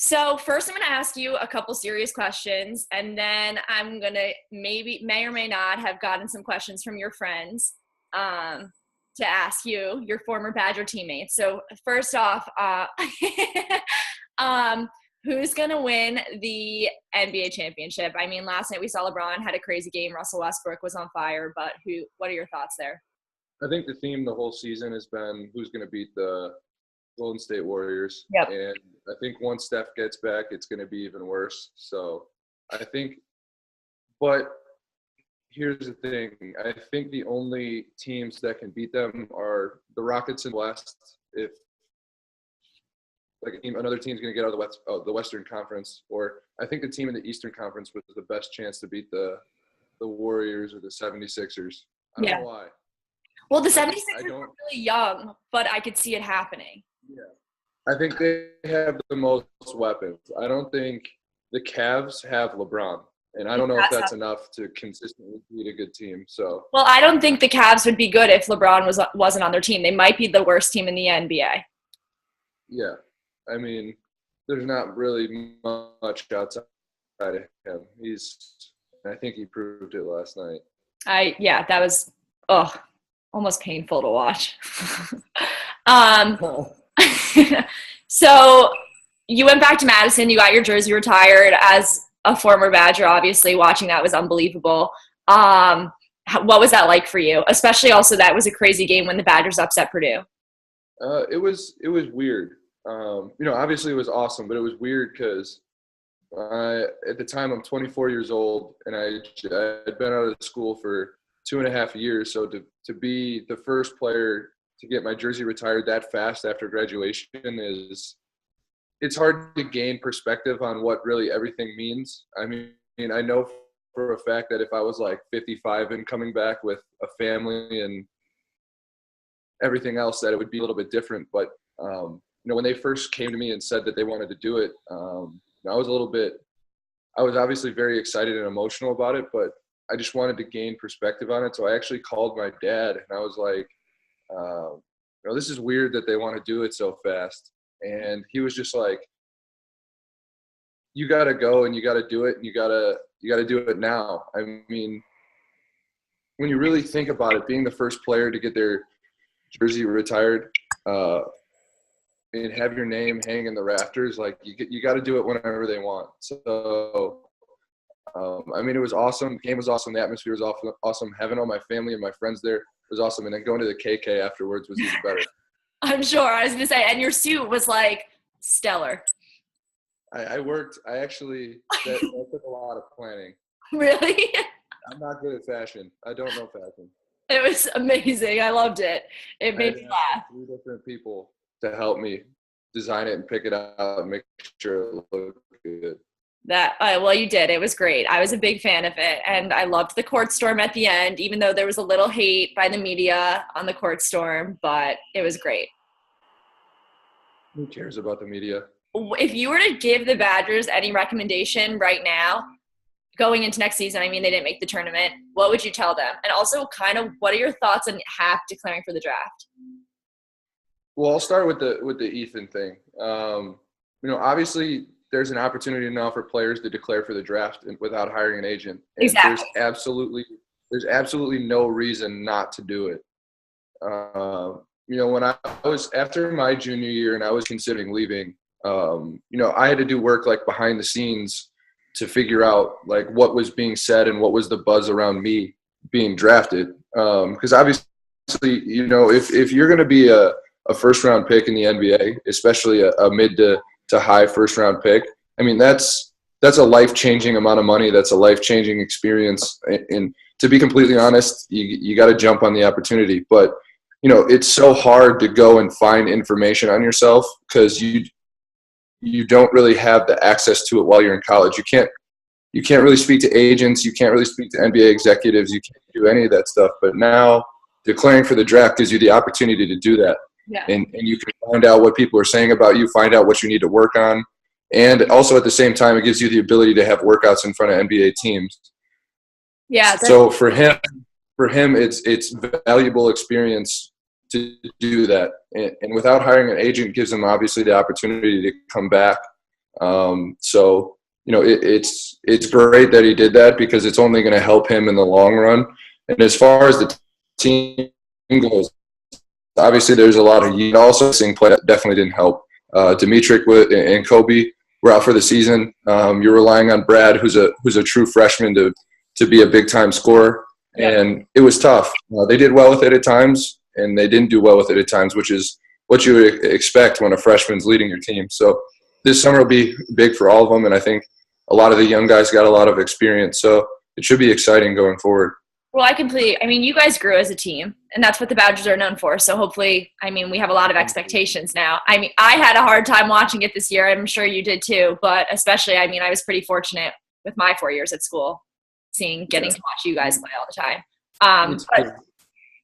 So first I'm going to ask you a couple serious questions, and then I'm going to may or may not have gotten some questions from your friends um, to ask you, your former Badger teammates. So first off, um, who's going to win the NBA championship? I mean, last night we saw LeBron had a crazy game. Russell Westbrook was on fire, but what are your thoughts there? I think the theme the whole season has been who's going to beat the Golden State Warriors. Yep. And I think once Steph gets back, it's going to be even worse. So I think – but here's the thing. I think the only teams that can beat them are the Rockets in the West. If another team's going to get out of the Western Conference, or I think the team in the Eastern Conference was the best chance to beat the Warriors or the 76ers. I don't know why. Well, the 76ers were really young, but I could see it happening. Yeah. I think they have the most weapons. I don't think the Cavs have LeBron, and I don't know if that's enough to consistently beat a good team. So, well, I don't think the Cavs would be good if LeBron wasn't on their team. They might be the worst team in the NBA. Yeah. I mean, there's not really much outside of him. I think he proved it last night. That was almost painful to watch. So you went back to Madison, you got your jersey retired. As a former Badger, obviously watching that was unbelievable. What was that like for you? Especially also that was a crazy game when the Badgers upset Purdue. It was weird. Obviously it was awesome, but it was weird because at the time I'm 24 years old and I'd been out of school for 2.5 years. So to be the first player to get my jersey retired that fast after graduation it's hard to gain perspective on what really everything means. I mean, I know for a fact that if I was like 55 and coming back with a family and everything else, that it would be a little bit different. But, when they first came to me and said that they wanted to do it, I was obviously very excited and emotional about it, but I just wanted to gain perspective on it. So I actually called my dad and I was like, this is weird that they want to do it so fast. And he was just like, you got to go and you got to do it and you got to do it now. I mean, when you really think about it, being the first player to get their jersey retired and have your name hang in the rafters, like you got to do it whenever they want. So, it was awesome. The game was awesome. The atmosphere was awesome. Having all my family and my friends there was awesome. And then going to the KK afterwards was even better. I'm sure. I was going to say, and your suit was like stellar. I worked. That took a lot of planning. Really? I'm not good at fashion. I don't know fashion. It was amazing. I loved it. It made me laugh. 3 different people to help me design it and pick it out and make sure it looked good. Well, you did. It was great. I was a big fan of it, and I loved the court storm at the end, even though there was a little hate by the media on the court storm, but it was great. Who cares about the media? If you were to give the Badgers any recommendation right now, going into next season, I mean, they didn't make the tournament, what would you tell them? And also kind of what are your thoughts on Happ declaring for the draft? Well, I'll start with the Ethan thing. Obviously there's an opportunity now for players to declare for the draft without hiring an agent. And exactly. There's absolutely no reason not to do it. When I was after my junior year and I was considering leaving, I had to do work like behind the scenes to figure out like what was being said and what was the buzz around me being drafted. Because obviously, if you're going to be a first round pick in the NBA, especially a mid to high first round pick, I mean, that's a life-changing amount of money. That's a life-changing experience. And to be completely honest, you got to jump on the opportunity. But, it's so hard to go and find information on yourself because you don't really have the access to it while you're in college. You can't really speak to agents. You can't really speak to NBA executives. You can't do any of that stuff. But now declaring for the draft gives you the opportunity to do that. Yeah. And you can find out what people are saying about you, find out what you need to work on. And also at the same time, it gives you the ability to have workouts in front of NBA teams. Yeah. So for him, it's valuable experience to do that. And without hiring an agent gives him obviously the opportunity to come back So, it's great that he did that because it's only going to help him in the long run. And as far as the team goes, obviously there's a lot of also seeing play that definitely didn't help. Dimitri and Kobe were out for the season. You're relying on Brad, who's a true freshman, to be a big-time scorer. And it was tough. They did well with it at times, and they didn't do well with it at times, which is what you would expect when a freshman's leading your team. So this summer will be big for all of them, and I think a lot of the young guys got a lot of experience. So it should be exciting going forward. Well, you guys grew as a team, and that's what the Badgers are known for. So hopefully, we have a lot of expectations now. I had a hard time watching it this year. I'm sure you did too, but especially, I was pretty fortunate with my 4 years at school, getting to watch you guys play all the time. But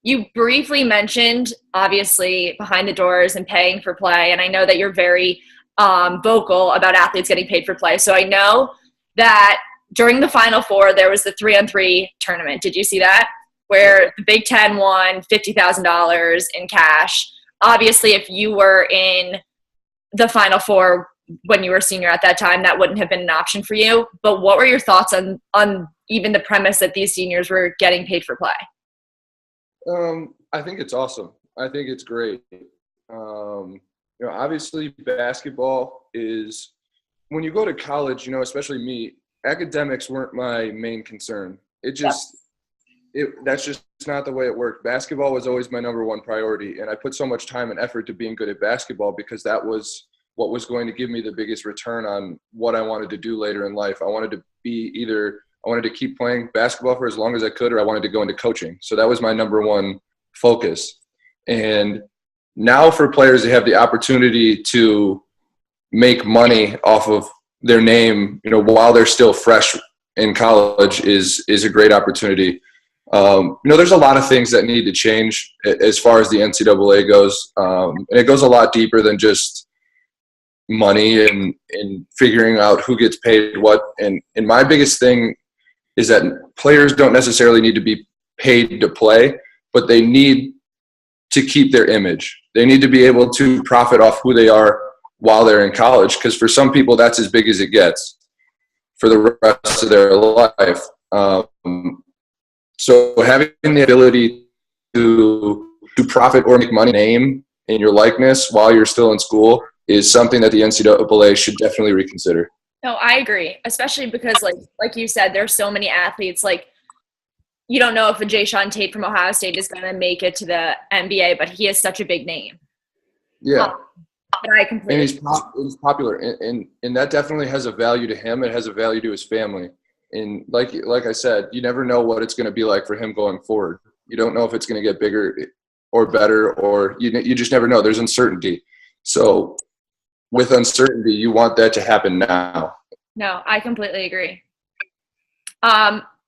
you briefly mentioned, obviously, behind the doors and paying for play, and I know that you're very vocal about athletes getting paid for play. So I know that during the Final Four, there was the 3-on-3 tournament. Did you see that? Where the Big Ten won $50,000 in cash. Obviously, if you were in the Final Four when you were a senior at that time, that wouldn't have been an option for you. But what were your thoughts on even the premise that these seniors were getting paid for play? I think it's awesome. I think it's great. Obviously basketball is – when you go to college, especially me, academics weren't my main concern. That's just not the way it worked. Basketball was always my number one priority, and I put so much time and effort to being good at basketball because that was what was going to give me the biggest return on what I wanted to do later in life. I wanted to keep playing basketball for as long as I could, or I wanted to go into coaching. So that was my number one focus. And now for players to have the opportunity to make money off of their name, while they're still fresh in college is a great opportunity. There's a lot of things that need to change as far as the NCAA goes. And it goes a lot deeper than just money and figuring out who gets paid what. And my biggest thing is that players don't necessarily need to be paid to play, but they need to keep their image. They need to be able to profit off who they are while they're in college, because for some people that's as big as it gets for the rest of their life. So having the ability to profit or make money name in your likeness while you're still in school is something that the NCAA should definitely reconsider. No, I agree, especially because like you said, there's so many athletes. You don't know if a Jayshawn Tate from Ohio State is going to make it to the NBA, but he has such a big name. Yeah. But I completely. And he's popular, and that definitely has a value to him. It has a value to his family. And like I said, you never know what it's going to be like for him going forward. You don't know if it's going to get bigger or better, or you just never know. There's uncertainty. So with uncertainty, you want that to happen now. No, I completely agree.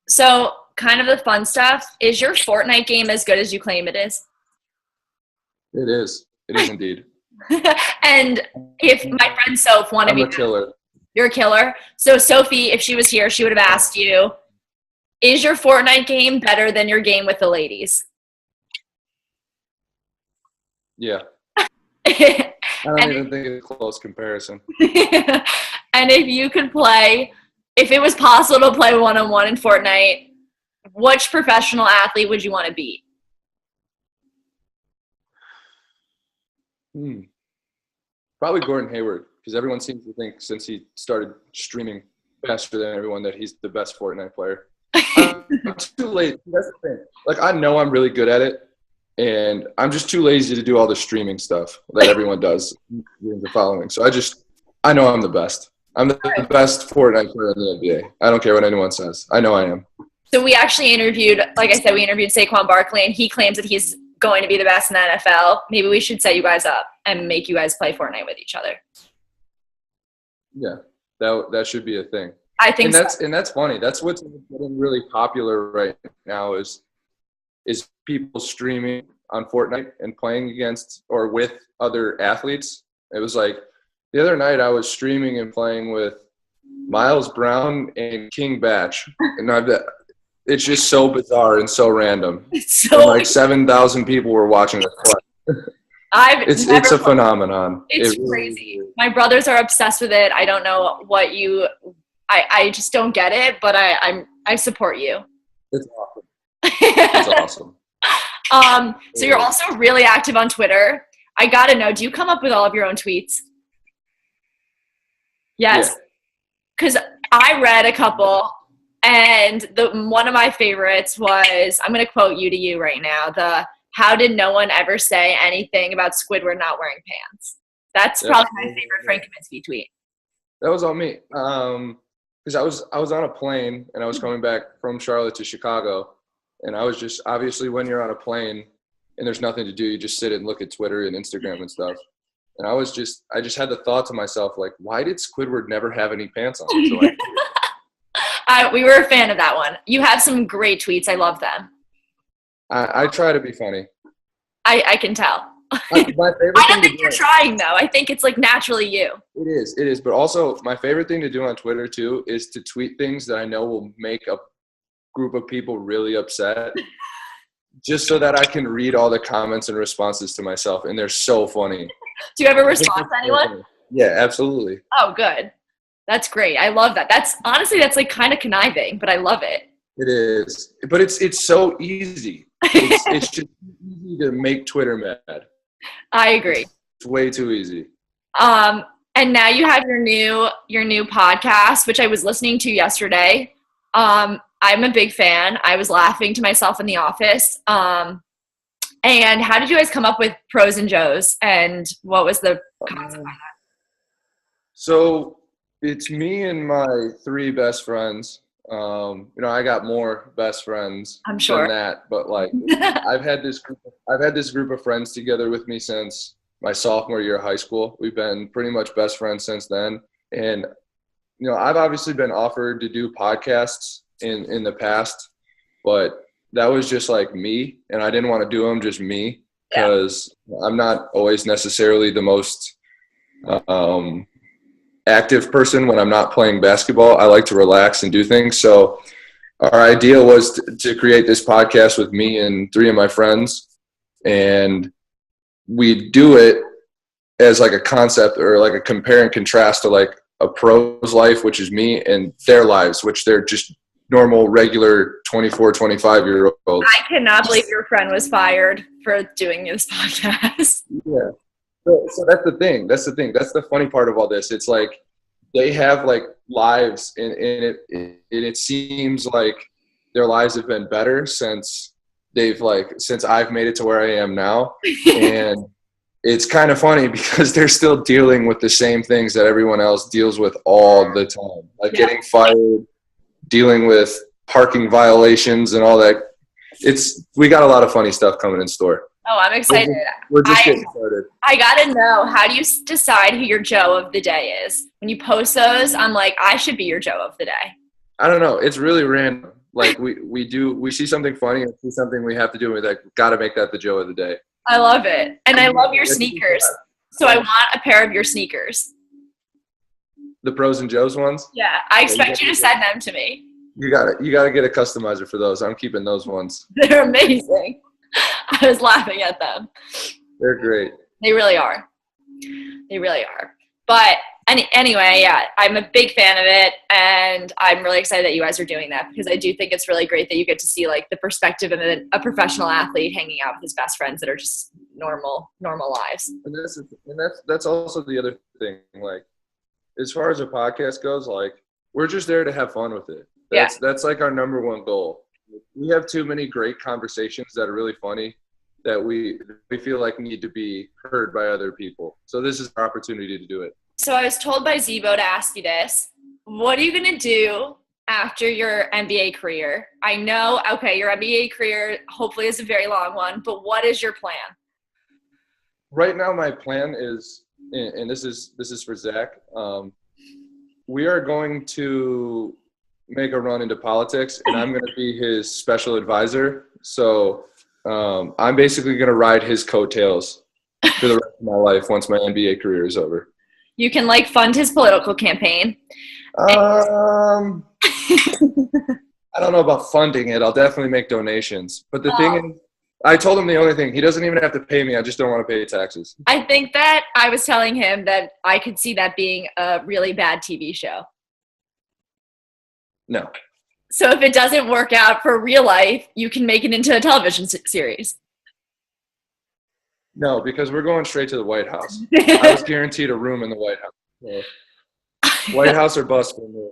So kind of the fun stuff. Is your Fortnite game as good as you claim it is? It is. It is indeed. And if my friend Soph wanted I'm a killer. You're a killer. So Sophie, if she was here, she would have asked you, is your Fortnite game better than your game with the ladies? Yeah. I don't even think it's a close comparison. And if it was possible to play one-on-one in Fortnite, which professional athlete would you want to beat? Probably Gordon Hayward, because everyone seems to think since he started streaming faster than everyone that he's the best Fortnite player. I'm too lazy. That's the thing. I know I'm really good at it, and I'm just too lazy to do all the streaming stuff that everyone does in the following. So I know I'm the best. I'm the best Fortnite player in the NBA. I don't care what anyone says. I know I am. So we actually interviewed Saquon Barkley, and he claims that he's going to be the best in the NFL. Maybe we should set you guys up and make you guys play Fortnite with each other. Yeah, that should be a thing. I think and that's funny. That's what's getting really popular right now is people streaming on Fortnite and playing against or with other athletes. It was like the other night I was streaming and playing with Miles Brown and King Batch, and it's just so bizarre and so random. So and 7,000 people were watching the play. It's a phenomenon. It's crazy. My brothers are obsessed with it. I don't know what I just don't get it, but I support you. It's awesome. It's awesome. So you're also really active on Twitter. I gotta know, do you come up with all of your own tweets? Yes. Because I read a couple, and one of my favorites was, I'm gonna quote you to you right now, how did no one ever say anything about Squidward not wearing pants? That's probably my favorite Frank Kaminsky tweet. That was all me. Because I was on a plane and I was coming back from Charlotte to Chicago, and I was just, obviously when you're on a plane and there's nothing to do, you just sit and look at Twitter and Instagram and stuff. And I just had the thought to myself, like, why did Squidward never have any pants on? So we were a fan of that one. You have some great tweets. I love them. I try to be funny. I can tell. My favorite I don't think you're trying, though. I think it's like naturally you. It is. But also my favorite thing to do on Twitter too is to tweet things that I know will make a group of people really upset, just so that I can read all the comments and responses to myself. And they're so funny. Do you ever respond to anyone? Yeah, absolutely. Oh, good. That's great. I love that. That's like kind of conniving, but I love it. It is. But it's so easy. It's just easy to make Twitter mad. I agree. It's way too easy. And now you have your new podcast, which I was listening to yesterday. I'm a big fan. I was laughing to myself in the office. And how did you guys come up with Pros and Joes? And what was the concept behind that? So it's me and my 3 best friends. I got more best friends I'm sure. than that, but like I've had this group of friends together with me since my sophomore year of high school. We've been pretty much best friends since then. And I've obviously been offered to do podcasts in the past, but that was just like me, and I didn't want to do them just me, because I'm not always necessarily the most active person when I'm not playing basketball. I like to relax and do things. So our idea was to create this podcast with me and 3 of my friends, and we do it as like a concept or like a compare and contrast to like a pro's life, which is me, and their lives, which they're just normal, regular 24, 25-year-olds. I cannot believe your friend was fired for doing this podcast. Yeah. So that's the thing. That's the funny part of all this. It's like they have like lives, and it seems like their lives have been better since I've made it to where I am now. And it's kind of funny because they're still dealing with the same things that everyone else deals with all the time, like getting fired, dealing with parking violations and all that. We got a lot of funny stuff coming in store. Oh, I'm excited. We're just getting started. I gotta know, how do you decide who your Joe of the day is? When you post those, I'm like, I should be your Joe of the day. I don't know. It's really random. Like we see something funny and see something we have to do, and we're like, gotta make that the Joe of the day. I love it. And I love your sneakers. So I want a pair of your sneakers. The Pros and Joes ones? Yeah, I expect you to send them to me. You gotta get a customizer for those. I'm keeping those ones. They're amazing. I was laughing at them. They're great. They really are. They really are. But anyway, yeah, I'm a big fan of it, and I'm really excited that you guys are doing that, because I do think it's really great that you get to see like the perspective of a professional athlete hanging out with his best friends that are just normal lives. And that's also the other thing. Like, as far as a podcast goes, like, we're just there to have fun with it. That's like our number one goal. We have too many great conversations that are really funny that we feel like need to be heard by other people. So this is our opportunity to do it. So I was told by Zebo to ask you this. What are you going to do after your NBA career? I know, okay, your NBA career hopefully is a very long one, but what is your plan? Right now my plan is, and this is for Zach, we are going to make a run into politics, and I'm going to be his special advisor. So I'm basically going to ride his coattails for the rest of my life once my NBA career is over. You can like fund his political campaign. I don't know about funding it. I'll definitely make donations. But the thing is, I told him the only thing, he doesn't even have to pay me. I just don't want to pay taxes. I think that I was telling him that I could see that being a really bad TV show. No. So if it doesn't work out for real life, you can make it into a television series. No, because we're going straight to the White House. I was guaranteed a room in the White House. So, White House or bust for me.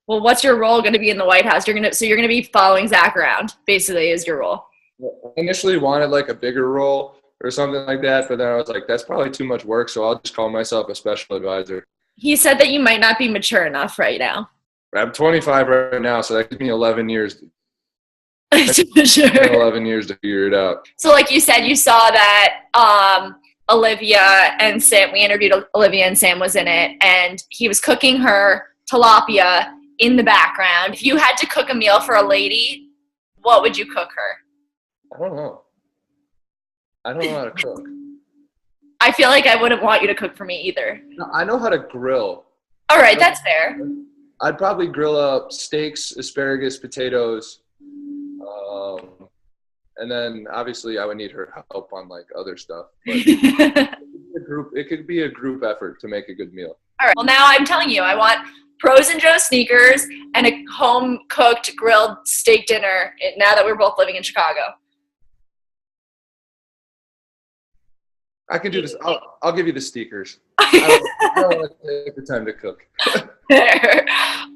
Well, what's your role going to be in the White House? You're going to be following Zach around, basically, is your role. I initially wanted like a bigger role or something like that, but then I was like, that's probably too much work, so I'll just call myself a special advisor. He said that you might not be mature enough right now. I'm 25 right now, so that gives me 11 years. Sure. 11 years to figure it out. So like you said, you saw that Olivia and Sam, we interviewed Olivia and Sam was in it, and he was cooking her tilapia in the background. If you had to cook a meal for a lady, what would you cook her? I don't know. I don't know how to cook. I feel like I wouldn't want you to cook for me either. No, I know how to grill. All right, that's fair. I'd probably grill up steaks, asparagus, potatoes, and then obviously I would need her help on like other stuff. But it could be a group effort to make a good meal. All right. Well, now I'm telling you, I want Pros and Joe sneakers and a home-cooked grilled steak dinner now that we're both living in Chicago. I can do this. I'll give you the sneakers. I don't want to take the time to cook.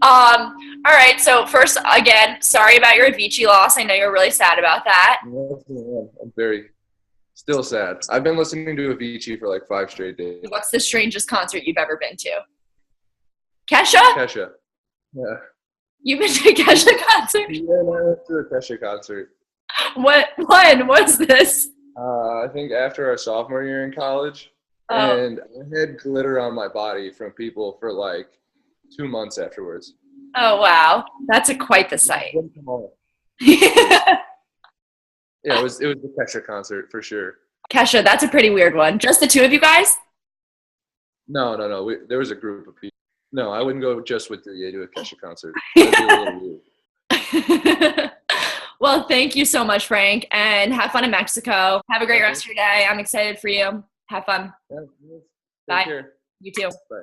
All right. So first, again, sorry about your Avicii loss. I know you're really sad about that. I'm very still sad. I've been listening to Avicii for like 5 straight days. What's the strangest concert you've ever been to? Kesha? Kesha. Yeah. You've been to a Kesha concert? Yeah, I went to a Kesha concert. When was this? I think after our sophomore year in college. Oh. And I had glitter on my body from people for like 2 months afterwards. Oh, wow. That's quite the sight. Yeah, it was the Kesha concert for sure. Kesha, that's a pretty weird one. Just the two of you guys? No. There was a group of people. No, I wouldn't go just with Duryea to a Kesha concert. That'd be a little weird. Well, thank you so much, Frank, and have fun in Mexico. Have a great rest of your day. I'm excited for you. Have fun. Yeah, bye. care. You too. Bye.